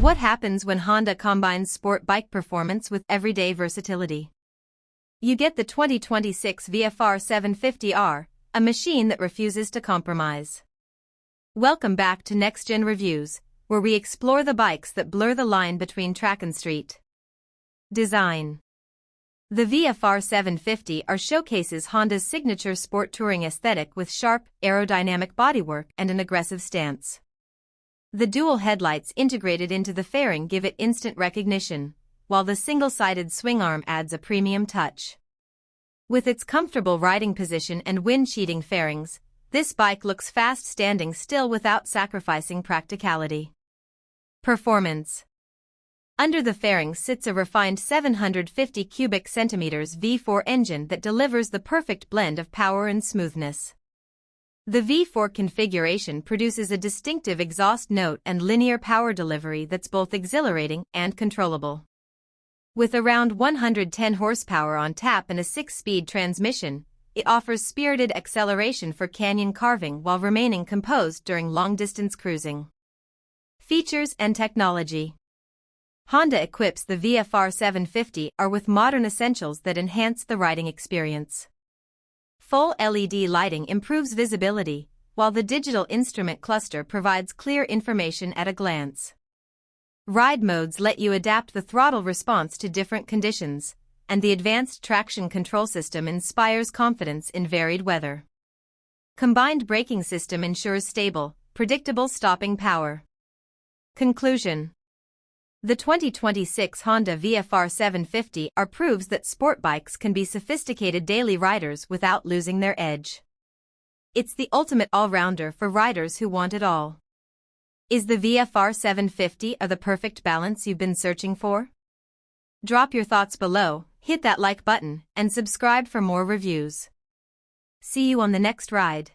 What happens when Honda combines sport bike performance with everyday versatility? You get the 2026 VFR750R, a machine that refuses to compromise. Welcome back to Next Gen Reviews, where we explore the bikes that blur the line between track and street. Design. The VFR750R showcases Honda's signature sport touring aesthetic with sharp, aerodynamic bodywork and an aggressive stance. The dual headlights integrated into the fairing give it instant recognition, while the single-sided swing arm adds a premium touch. With its comfortable riding position and wind-cheating fairings, this bike looks fast standing still without sacrificing practicality. Performance. Under the fairing sits a refined 750 cubic centimeters V4 engine that delivers the perfect blend of power and smoothness. The V4 configuration produces a distinctive exhaust note and linear power delivery that's both exhilarating and controllable. With around 110 horsepower on tap and a 6-speed transmission, it offers spirited acceleration for canyon carving while remaining composed during long-distance cruising. Features and technology. Honda equips the VFR750R with modern essentials that enhance the riding experience. Full LED lighting improves visibility, while the digital instrument cluster provides clear information at a glance. Ride modes let you adapt the throttle response to different conditions, and the advanced traction control system inspires confidence in varied weather. Combined braking system ensures stable, predictable stopping power. Conclusion. The 2026 Honda VFR750R proves that sport bikes can be sophisticated daily riders without losing their edge. It's the ultimate all-rounder for riders who want it all. Is the VFR750R the perfect balance you've been searching for? Drop your thoughts below, hit that like button, and subscribe for more reviews. See you on the next ride.